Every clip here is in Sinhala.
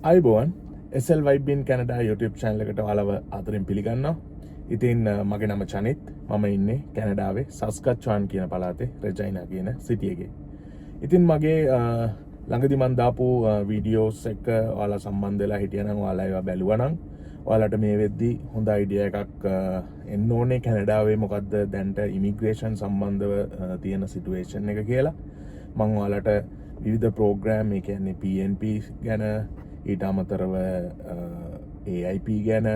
අයිබෝන් SL Vibe in Canada YouTube channel එකට ඔයාලව ආදරෙන් පිළිගන්නවා. ඉතින් මගේ නම චනිත්. මම ඉන්නේ කැනඩාවේ සස්කච්චුවන් කියන පළාතේ රෙජයිනා කියන සිටි එකේ. ඉතින් මගේ ළඟදි මම දාපු වීඩියෝස් එක ඔයාලා සම්බන්ධ වෙලා හිටියනම් ඔයාලා ඒවා බැලුවා නම් ඔයාලට මේ වෙද්දි හොඳ අයිඩියා එකක් එන්න ඕනේ කැනඩාවේ මොකද්ද දැන්ට ඉමිග්‍රේෂන් සම්බන්ධව තියෙන සිටුේෂන් එක කියලා. මම ඔයාලට විවිධ ප්‍රෝග්‍රෑම් ඒ කියන්නේ PNP ගැන ඊට අමතරව AIP ගැන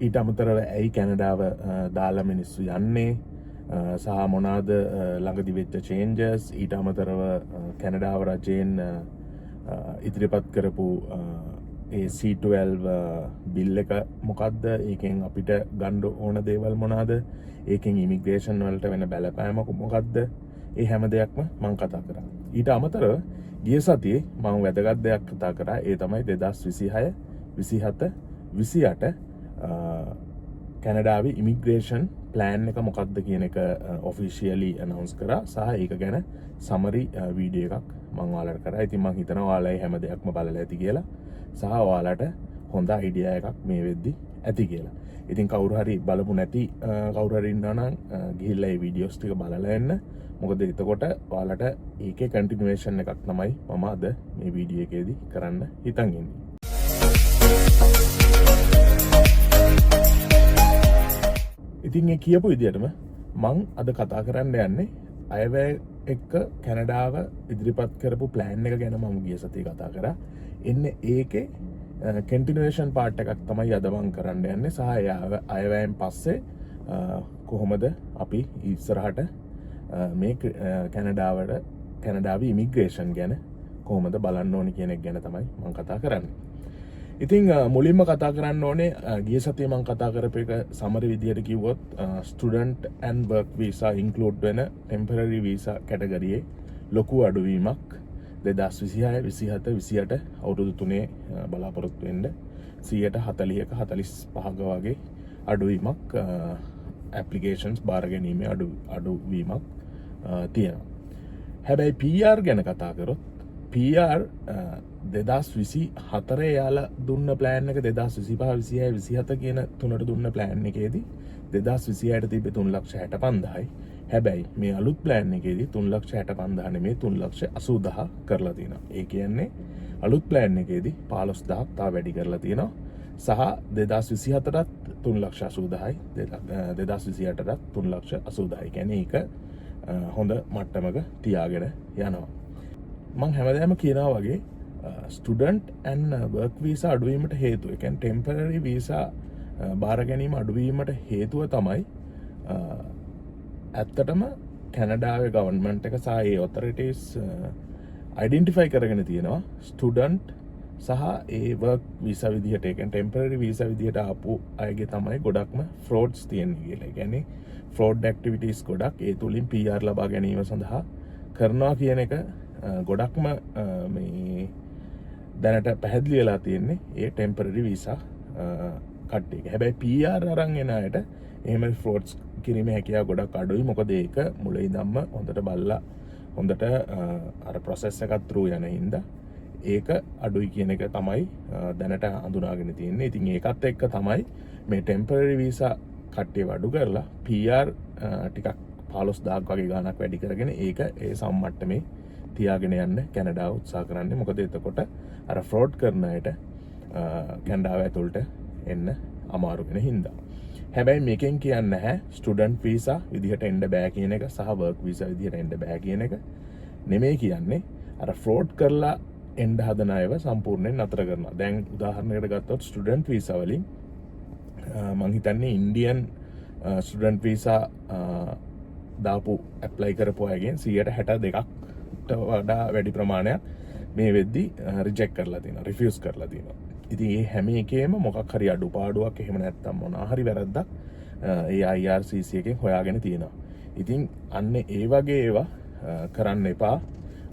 ඊට අමතරව ඇයි කැනඩාව දාලා මිනිස්සු යන්නේ සහ මොනවාද ළඟදි වෙච්ච චේන්ජස් ඊට අමතරව කැනඩාව රජයෙන් ඉදිරිපත් කරපු ඒ C12 බිල් එක මොකක්ද ඒකෙන් අපිට ගන්න ඕන දේවල් මොනවාද ඒකෙන් ඉමිග්‍රේෂන් වලට වෙන බලපෑම මොකක්ද ඒ හැම දෙයක්ම මම කතා කරා. ඊට අමතරව ගිය සතියේ මම වැදගත් දෙයක් කතා කරා. ඒ තමයි 2026 27 28 කැනඩාවේ ඉමිග්‍රේෂන් ප්ලෑන් එක මොකක්ද කියන එක ඔෆිෂියලි අනවුන්ස් කරා සහ ඒක ගැන සමරි වීඩියෝ එකක් මම ඔයාලට කරා. ඉතින් මම හිතනවා ඔයාලා හැම දෙයක්ම බලලා ඇති කියලා සහ ඔයාලට හොඳ අයිඩියා එකක් මේ වෙද්දි ඇති කියලා. ඉතින් කවුරු හරි බලපු නැති කවුරු හරි ඉන්නවා නම් ගිහිල්ලා මේ වීඩියෝස් ටික බලලා එන්න. මොකද එතකොට ඔයාලට ඒකේ කන්ටිනියුේෂන් එකක් තමයි මම අද මේ වීඩියෝ එකේදී කරන්න හිතන් ඉන්නේ. ඉතින් ඒ කියපු විදිහටම මම අද කතා කරන්න යන්නේ අයවැය එක්ක කැනඩාව ඉදිරිපත් කරපු ප්ලෑන් එක ගැන මම ගිය සතියේ කතා කරා. එන්නේ ඒකේ කන්ටිනියුේෂන් පාර්ට් එකක් තමයි අද මම කරන්න යන්නේ සහ අයවැයෙන් පස්සේ කොහොමද අපි ඉස්සරහට මේ කැනඩාවේ ඉමිග්‍රේෂන් ගැන කොහොමද බලන්න ඕනි කියන එක ගැන තමයි මම කතා කරන්නේ. ඉතින් මුලින්ම කතා කරන්න ඕනේ ගිය සතියේ මම කතා කරපු එක සමරි විදියට කිව්වොත් student and work visa include වෙන ටෙම්පරරි වීසා කැටගරියේ ලොකු අඩුවීමක් 2026 27 28 අවුරුදු තුනේ බලාපොරොත්තු වෙන්න 40%ක 45ක වගේ අඩුවීමක් ඇප්ලිකේෂන්ස් බාර ගැනීමේ අඩුවීමක් තියෙනවා. හැබැයි PR ගැන කතා කරොත් PR 2024 යාලා දුන්න ප්ලෑන් එක 2025 26 27 කියන තුනට දුන්න ප්ලෑන් එකේදී 2026ට තිබ්බේ 3,65,000යි. හැබැයි මේ අලුත් ප්ලෑන් එකේදී 3,65,000 නෙමෙයි 3,80,000 කරලා තියෙනවා. ඒ කියන්නේ අලුත් ප්ලෑන් එකේදී 15,000ක් තව වැඩි කරලා තියෙනවා. සහ 2024ටත් 3,80,000යි 2028ටත් 3,80,000යි. කියන්නේ ඒක හොඳ මට්ටමක තියාගෙන යනවා. මම හැමදාම කියනවා වගේ ස්ටුඩන්ට් ඇන්ඩ් වර්ක් වීසා අඩුවීමට හේතුව ඒ කියන්නේ ටෙම්පරරි වීසා බාර ගැනීම අඩුවීමට හේතුව තමයි ඇත්තටම කැනඩාවේ ගවර්න්මන්ට් එක සහ ඒ ඔතොරිටිස් අයිඩෙන්ටිෆයි කරගෙන තියෙනවා ස්ටුඩන්ට් සහ ඒ වර්ක් වීසා විදිහට ඒ කියන්නේ ටෙම්පරරි වීසා විදිහට ආපු අයගේ තමයි ගොඩක්ම ෆ්‍රෝඩ්ස් තියෙන්නේ කියලා. ඒ කියන්නේ ෆ්‍රෝඩ් ඇක්ටිවිටීස් ගොඩක් ඒ තුලින් PR ලබා ගැනීම සඳහා කරනවා කියන එක ගොඩක්ම මේ දැනට පැහැදිලි වෙලා තියෙන්නේ ඒ ටෙම්පරරි වීසා කට්ටියක. හැබැයි PR අරන් එන අයට එහෙම ෆ්‍රෝඩ්ස් කිරීමේ හැකියාව ගොඩක් අඩුයි. මොකද ඒක මුලින් ඉඳන්ම හොඳට බලලා හොඳට අර ප්‍රොසෙස් එකක් through යන හින්දා ඒක අඩුයි කියන එක තමයි දැනට අඳුනාගෙන තියෙන්නේ. ඉතින් ඒකත් එක්ක තමයි මේ ටෙම්පරරි වීසා කට්ටිය අඩු කරලා PR ටිකක් 15,000ක් වගේ ගාණක් වැඩි කරගෙන ඒක ඒ සම්මට්ටමේ තියාගෙන යන්න කැනඩාව උත්සාහ කරන්නේ. මොකද එතකොට අර ෆ්‍රෝඩ් කරන අයට කැනඩාව ඇතුළට එන්න අමාරු වෙන හින්දා. හැබැයි මේකෙන් කියන්නේ නැහැ ස්ටුඩන්ට් වීසා විදිහට එන්න බෑ කියන එක සහ වර්ක් වීසා විදිහට එන්න බෑ කියන එක නෙමෙයි කියන්නේ. අර ෆ්‍රෝඩ් කරලා එන්න හදන අයව සම්පූර්ණයෙන් නතර කරනවා. දැන් උදාහරණයකට ගත්තොත් ස්ටුඩන්ට් වීසා වලින් මම හිතන්නේ ඉන්දියන් ස්ටුඩන්ට් වීසා දාපු ඇප්ලයි කරපු අයගෙන් 62%ක් වඩා වැඩි ප්‍රමාණයක් මේ වෙද්දි රිජෙක්ට් කරලා තියෙනවා, රිෆියුස් කරලා තියෙනවා. ඉතින් මේ හැම එකේම මොකක් හරි අඩුපාඩුවක් එහෙම නැත්නම් මොනවා හරි වැරද්දක් ඒ IRCC එකෙන් හොයාගෙන තියෙනවා. ඉතින් අන්න ඒ වගේ ඒවා කරන්න එපා.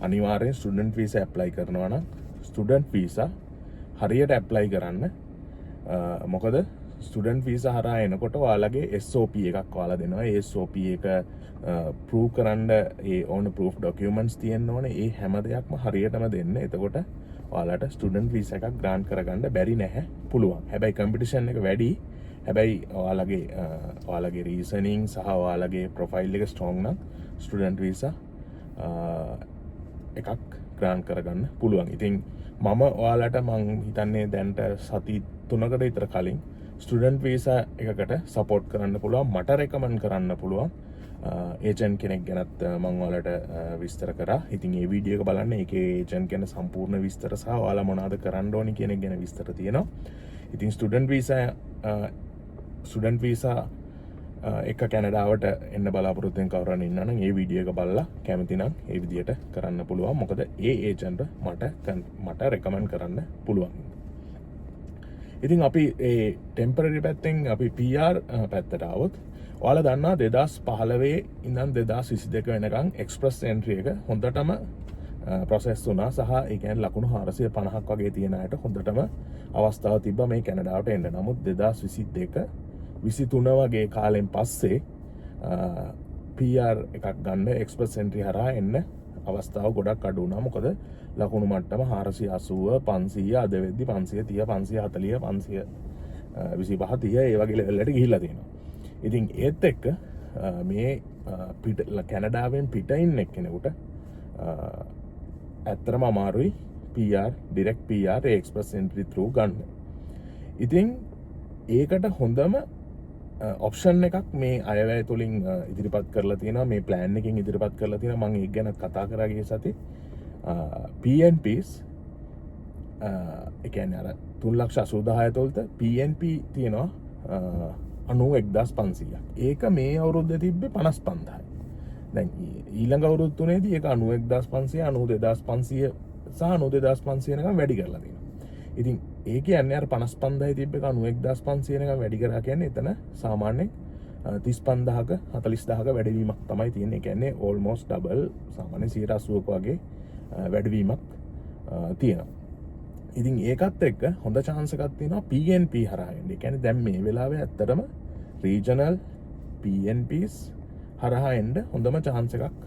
අනිවාර්යෙන් ස්ටුඩන්ට් වීසා ඇප්ලයි කරනවා නම් ස්ටුඩන්ට් වීසා හරියට ඇප්ලයි කරන්න. මොකද ස්ටුඩන්ට් වීසා හරහා එනකොට ඔයාලගේ SOP එකක් ඔයාලා දෙනවා. ඒ SOP එක ප්‍රූව් කරන්න ඒ ඕන ප්‍රූෆ් ඩොකියුමන්ට්ස් තියෙන්න ඕනේ. ඒ හැම දෙයක්ම හරියටම දෙන්න. එතකොට ඔයාලට ස්ටුඩන්ට් වීසා එකක් ග්‍රාන්ට් කරගන්න බැරි නැහැ. පුළුවන්. හැබැයි කම්පිටිෂන් එක වැඩි. හැබැයි ඔයාලගේ රීසනින් සහ ඔයාලගේ ප්‍රොෆයිල් එක ස්ට්‍රෝං නම් ස්ටුඩන්ට් වීසා එකක් ග්‍රාන්ට් කරගන්න පුළුවන්. ඉතින් මම ඔයාලට මං හිතන්නේ දැන්ට සති 3කට විතර කලින් ස්ටුඩන්ට් වීසා එකකට සපෝට් කරන්න පුළුවන්. මට රෙකමන්ඩ් කරන්න පුළුවන් ඒජන්ට් කෙනෙක් ගැනත් මං ඔයාලට විස්තර කරා. ඉතින් මේ වීඩියෝ එක බලන්න ඒකේ ඒජන්ට් ගැන සම්පූර්ණ විස්තර සහ ඔයාලා මොනවද කරන්න ඕනි කියන එක ගැන විස්තර තියෙනවා. ඉතින් ස්ටුඩන්ට් වීසා එක කැනඩාවට එන්න බලාපොරොත්තුෙන් කවුරුන් ඉන්නා නම් ඒ වීඩියෝ එක බලලා කැමති නම් ඒ විදියට කරන්න පුළුවන්. මොකද ඒ ඒජන්ට් මට රෙකමන්ඩ් කරන්න පුළුවන්. ඉතින් අපි ඒ ටෙම්පරරි පැත්තෙන් අපි PR පැත්තට આવොත් ඔයාලා දන්නා 2015 ඉඳන් 2022 වෙනකන් එක්ස්ප්‍රස් එන්ට්‍රි එක හොඳටම ප්‍රොසෙස් වුණා සහ ඒ කියන්නේ ලකුණු 450ක් වගේ තියෙන අයට හොඳටම අවස්ථාව තිබ්බා මේ කැනඩාවට එන්න. නමුත් 2022 23 වගේ කාලෙන් පස්සේ PR එකක් ගන්න එක්ස්ප්‍රස් එන්ට්‍රි හරහා එන්න අවස්ථාව ගොඩක් අඩු වුණා. මොකද ලකුණු මට්ටම 480 500 අද වෙද්දි 530 540 525 30 ඒ වගේ ලෙවල් වලට ගිහිල්ලා තියෙනවා. ඉතින් ඒත් එක්ක මේ කැනඩාවෙන් පිට ඉන්න එක්කෙනෙකුට ඇත්තටම අමාරුයි direct PR express entry through ගන්න. ඉතින් ඒකට හොඳම ඔප්ෂන් එකක් මේ අයවැය තුලින් ඉදිරිපත් කරලා තියෙනවා. මේ ප්ලෑන් එකකින් ඉදිරිපත් කරලා තියෙනවා. මම ඒක ගැන කතා කරා ගිය සති. PNPs ඒ කියන්නේ අර 3,80,000 තුලත PNP තියෙනවා 91,500ක්. ඒක මේ අවුරුද්දේ තිබ්බේ 55,000යි. දැන් ඊළඟ අවුරුදු තුනේදී ඒක 91,500 92,500 සහ 92,500 නිකන් වැඩි කරලා තියෙනවා. ඉතින් ඒ කියන්නේ අර 55,000 තිබ්බ එක 91,500 නිකන් වැඩි කරා කියන්නේ එතන සාමාන්‍යයෙන් 35,000ක 40,000ක වැඩිවීමක් තමයි තියෙන්නේ. ඒ කියන්නේ almost double සාමාන්‍ය 80ක වගේ වැඩිවීමක් තියෙනවා. ඉතින් ඒකත් එක්ක හොඳ chance එකක් තියෙනවා PNP හරහා එන්න. ඒ කියන්නේ දැන් මේ වෙලාවේ ඇත්තටම regional PNPs හරහා එන්න හොඳම chance එකක්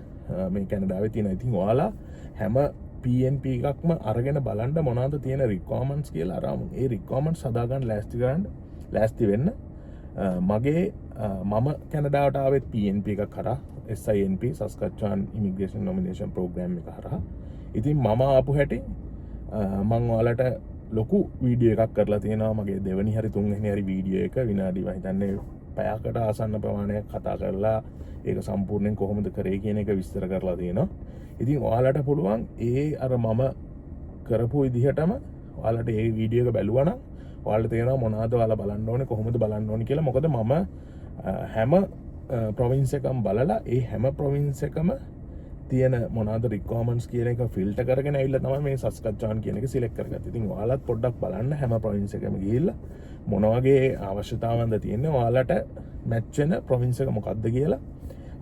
මේ කැනඩාවේ තියෙනවා. ඉතින් ඔයාලා හැම PNP එකක්ම අරගෙන බලන්න මොනවද තියෙන රික්වයර්මන්ට්ස් කියලා අරමු. ඒ රික්වයර්මන්ට්ස් හදාගන්න ලෑස්ති වෙන්න. මම කැනඩාවට ආවෙත් PNP එකක් කරා SINP Saskatchewan Immigration Nomination Program එක හරහා. ඉතින් මම ආපු හැටි මම ඔයාලට ලොකු වීඩියෝ එකක් කරලා තියෙනවා. මගේ දෙවෙනි හරි තුන්වෙනි හරි වීඩියෝ එක විනාඩි මම හිතන්නේ පැයකට ආසන්න ප්‍රමාණයක් කතා කරලා ඒක සම්පූර්ණයෙන් කොහොමද කරේ කියන එක විස්තර කරලා තියෙනවා. ඉතින් ඔයාලට පුළුවන් ඒ අර මම කරපු විදිහටම ඔයාලට ඒ වීඩියෝ එක බැලුවා නම් ඔයාලට තේරෙනවා මොනවද ඔයාලා බලන්න ඕනේ කොහොමද බලන්න ඕනේ කියලා. මොකද මම හැම ප්‍රොවින්ස් එකම බලලා ඒ හැම ප්‍රොවින්ස් එකම තියෙන මොනවද රික්වයර්මන්ට්ස් කියන එක ෆිල්ටර් කරගෙන ඇවිල්ලා තමයි මේ සස්කච්ඡාන් කියන එක සිලෙක්ට් කරගත්තේ. ඉතින් ඔයාලත් පොඩ්ඩක් බලන්න හැම ප්‍රොවින්ස් එකම ගිහිල්ලා මොන වගේ අවශ්‍යතාවන්ද තියෙන්නේ ඔයාලට මැච් වෙන ප්‍රොවින්ස් එක මොකක්ද කියලා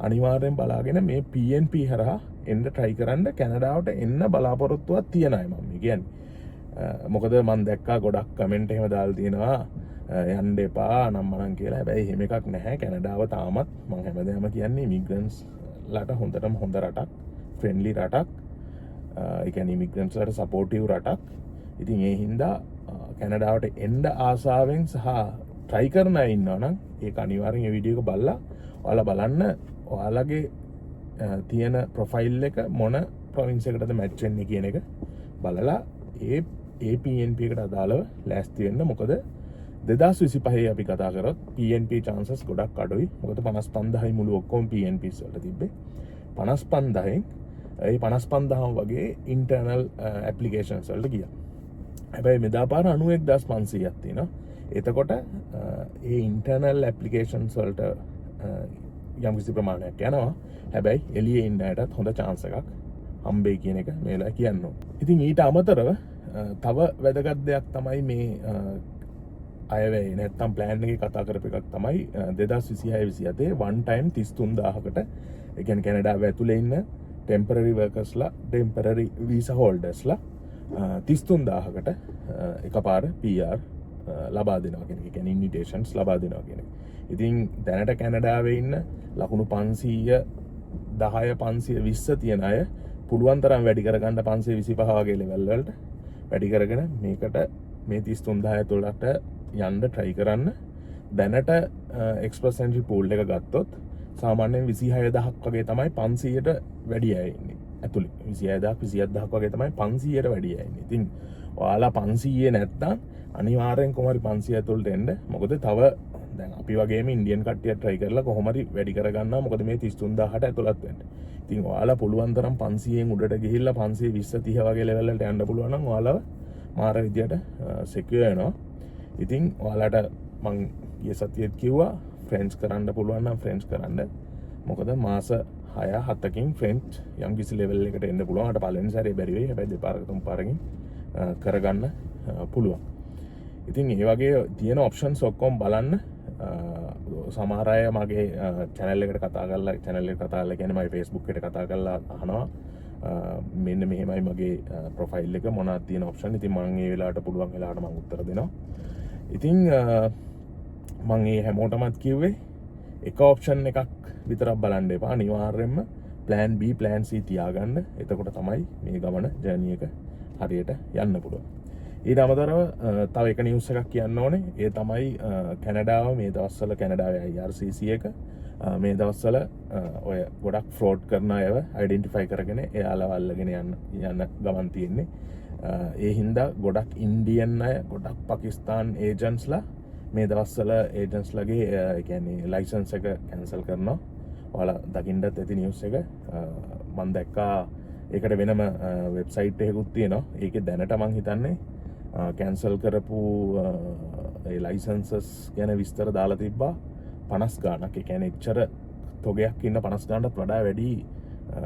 අනිවාර්යෙන් බලාගෙන මේ PNP හරහා එන්න try කරන්න. කැනඩාවට එන්න බලාපොරොත්තුවක් තියන අය මම කියන්නේ. මොකද මම දැක්කා ගොඩක් කමෙන්ට් එහෙම දාලා තියෙනවා යන්න එපා නම්මනම් කියලා. හැබැයි එහෙම එකක් නැහැ. කැනඩාව තාමත් මම හැමදාම කියන්නේ ඉමිග්‍රන්ට්ස් ලට හොඳටම හොඳ රටක්, ෆ්‍රෙන්ඩ්ලි රටක්. ඒ කියන්නේ ඉමිග්‍රන්ට්ස් ලට සපෝටිව් රටක්. ඉතින් ඒ හින්දා කැනඩාවට එන්න ආසාවෙන් සහ try කරන අය ඉන්නවා නම් ඒක අනිවාර්යෙන් මේ වීඩියෝ එක බලලා ඔයාලා බලන්න ඔයාලගේ තියෙන ප්‍රොෆයිල් එක මොන ප්‍රොවින්ස් එකකටද මැච් වෙන්නේ කියන එක බලලා ඒ PNP එකට අදාළව ලෑස්ති වෙන්න. මොකද 2025 අපි කතා කරොත් PNP chances ගොඩක් අඩුයි. මොකද 55,000යි මුළු ඔක්කොම PNPs වලට තිබ්බේ. 55,000න් ඒ 55,000 වගේ internal applications වලට ගියා. හැබැයි මෙදාපාර 91,500ක් තියෙනවා. එතකොට ඒ internal applications වලට යම් කිසි ප්‍රමාණයක් යනවා. හැබැයි එළියේ ඉන්න අයටත් හොඳ chance එකක් හම්බෙයි කියන එක මේ වෙලාවේ කියන්න ඕනේ. ඉතින් ඊට අමතරව තව වැදගත් දෙයක් තමයි මේ අයවැය නැත්තම් ප්ලෑන් එකේ කතා කරපු එකක් තමයි 2026-27 one time 33,000කට ඒ කියන්නේ කැනඩාව ඇතුලේ ඉන්න ටෙම්පරරි වර්කර්ස්ලා ටෙම්පරරි වීසා හෝල්ඩර්ස්ලා 33,000කට එකපාර PR ලබා දෙනවා කියන එක. ඒ කියන්නේ ඉන්විටේෂන්ස් ලබා දෙනවා කියන එක. ඉතින් දැනට කැනඩාවේ ඉන්න ලකුණු 510 520 තියෙන අය පුළුවන් තරම් වැඩි කරගන්න 525 වගේ ලෙවල් වලට වැඩි කරගෙන මේකට මේ 33000 තුළට යන්න try කරන්න. දැනට එක්ස්ප්‍රස් එන්ට්‍රි පූල් එක ගත්තොත් සාමාන්‍යයෙන් 26000ක් වගේ තමයි 500ට වැඩි අය ඉන්නේ. ඇතුළේ 26000 27000ක් වගේ තමයි 500ට වැඩි අය ඉන්නේ. ඉතින් ඔයාලා 500 නැත්නම් අනිවාර්යෙන් කොහොම හරි 500 ඇතුළට එන්න. මොකද තව දැන් අපි වගේම ඉන්දියන් කට්ටිය try කරලා කොහොම හරි වැඩි කරගන්නවා. මොකද මේ 33000ට ඇතුළත් වෙන්න. ඉතින් ඔයාලා පුළුවන් තරම් 500න් උඩට ගිහිල්ලා 520 30 වගේ ලෙවල් වලට යන්න පුළුවන් නම් ඔයාලව මාර විදියට secure වෙනවා. ඉතින් ඔයාලට මං ගිය සතියේත් කිව්වා ෆ්‍රෙන්ච් කරන්න පුළුවන් නම් ෆ්‍රෙන්ච් කරන්න. මොකද මාස 6-7කින් ෆ්‍රෙන්ච් යම් කිසි ලෙවල් එකකට එන්න පුළුවන්. අට පළවෙනි සැරේ බැරි වෙයි. හැබැයි දෙපාරක තුන් පාරකින් කරගන්න පුළුවන්. ඉතින් ඒ වගේ තියෙන ඔප්ෂන්ස් ඔක්කොම බලන්න. සමහර අය මගේ channel එකට කතා කරලා කියන්නේ මගේ Facebook එකට කතා කරලා අහනවා මෙන්න මෙහෙමයි මගේ ප්‍රොෆයිල් එක මොනවද තියෙන ඔප්ෂන්. ඉතින් මම ඒ වෙලාවට පුළුවන් වෙලාවට මම උත්තර දෙනවා. ඉතින් මම ඒ හැමෝටමත් කිව්වේ එක ඔප්ෂන් එකක් විතරක් බලන්න එපා. අනිවාර්යයෙන්ම plan B plan C තියාගන්න. එතකොට තමයි මේ ගමන ජර්නි එක හරියට යන්න පුළුවන්. ඊට අමතරව තව එක නිවුස් එකක් කියන්න ඕනේ. ඒ තමයි කැනඩාව මේ දවස්වල කැනඩාවේ IRCC එක මේ දවස්වල ඔය ගොඩක් ෆ්‍රෝඩ් කරන අයව අයිඩෙන්ටිෆයි කරගෙන එයාලව අල්ලගෙන යන්න ගමන් තියෙන්නේ. ඒ හින්දා ගොඩක් ඉන්දියන් අය ගොඩක් පාකිස්තාන් ඒජන්ට්ස්ලා මේ දවස්වල ඒජන්ට්ස්ලාගේ ඒ කියන්නේ ලයිසන්ස් එක කැන්සල් කරනවා. ඔයාලා දකින්නත් ඇති නිවුස් එක මම දැක්කා. ඒකට වෙනම වෙබ්සයිට් එකකුත් තියෙනවා. ඒකේ දැනට මං හිතන්නේ කැන්සල් කරපු ඒ ලයිසන්සස් ගැන විස්තර දාලා තිබ්බා 50 ගාණක්. ඒ කියන්නේ එච්චර තොගයක් ඉන්න 50 ගාණටත් වඩා වැඩි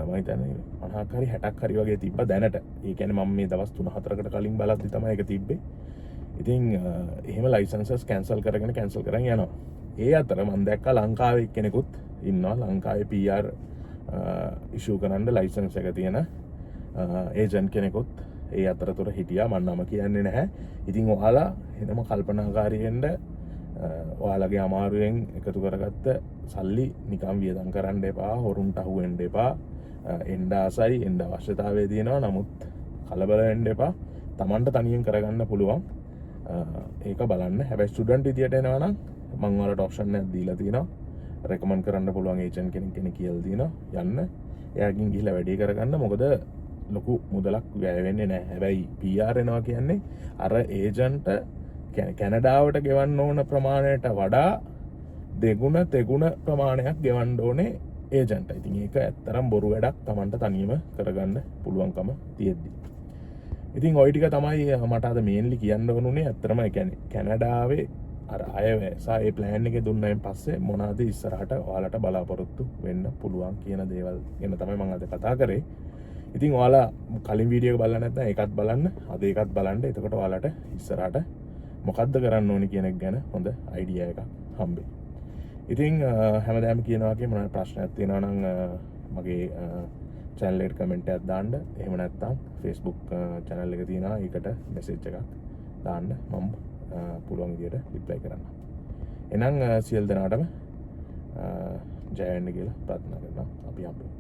මම හිතන්නේ 50ක් හරි 60ක් හරි වගේ තිබ්බා දැනට. ඒ කියන්නේ මම මේ දවස් 3-4කට කලින් බලද්දි තමයි ඒක තිබ්බේ. ඉතින් එහෙම ලයිසන්සස් කැන්සල් කරගෙන යනවා. ඒ අතර මම දැක්කා ලංකාවේ කෙනෙකුත් ඉන්නවා. ලංකාවේ PR ඉෂුව කරන්න ලයිසන්ස් එක තියෙන ඒජන්ට් කෙනෙකුත් ඒ අතරතුර හිටියා. මම නම කියන්නේ නැහැ. ඉතින් ඔයාලා එනම කල්පනාකාරී වෙන්න ඔයාලගේ අමාරුවෙන් එකතු කරගත්ත සල්ලි නිකම් වියදම් කරන්න එපා. හොරුන්ට අහු වෙන්න එපා. එන්න ආසයි එන්න අවශ්‍යතාවය තියෙනවා. නමුත් කලබල වෙන්න එපා. Tamanට තනියෙන් කරගන්න පුළුවන්. ඒක බලන්න. හැබැයි ස්ටුඩන්ට් විදියට එනවා නම් මම ඔයාලට ඔප්ෂන් එකක් දීලා තියෙනවා. රෙකමන්ඩ් කරන්න පුළුවන් ඒජන්ට් කෙනෙක් කියලා දිනවා යන්න. එයාකින් ගිහිල්ලා වැඩි කරගන්න. මොකද ලොකු මුදලක් වැය වෙන්නේ නැහැ. හැබැයි PR එනවා කියන්නේ අර ඒජන්ට් කැනඩාවට ගෙවන්න ඕන ප්‍රමාණයට වඩා දෙගුණ තෙගුණ ප්‍රමාණයක් ගෙවන්න ඕනේ ඒජන්ට්. ඉතින් ඒක ඇත්තරම් බොරු වැඩක්. Tamanට තනියම කරගන්න පුළුවන්කම තියෙද්දි. ඉතින් ওই ටික තමයි මට අද මේන්ලි කියන්න ඕනුනේ. ඇත්තරම ඒ කියන්නේ කැනඩාවේ අර අයවැය සහ ඒ ප්ලෑන් එක දුන්නායින් පස්සේ මොනවාද ඉස්සරහට ඔයාලට බලාපොරොත්තු වෙන්න පුළුවන් කියන දේවල් ගැන තමයි මම අද කතා කරේ. ඉතින් ඔයාලා කලින් වීඩියෝ එක බලලා නැත්නම් ඒකත් බලන්න. අද ඒකත් බලන්න. එතකොට ඔයාලට ඉස්සරහට මොකද්ද කරන්න ඕනි කියන එක ගැන හොඳ අයිඩියා එකක් හම්බෙයි. ඉතින් හැමදාම කියනවා වගේ මොනවා ප්‍රශ්නයක් තියෙනවා නම් මගේ channel එකට කමෙන්ට් එකක් දාන්න. එහෙම නැත්නම් Facebook channel එක තියෙනවා. ඒකට message එකක් දාන්න. මම පුළුවන් විදියට රිප්ලයි කරන්න. එහෙනම් සියලු දෙනාටම ජය වෙන්න කියලා ප්‍රාර්ථනා කරනවා. අපි හම්බෙමු.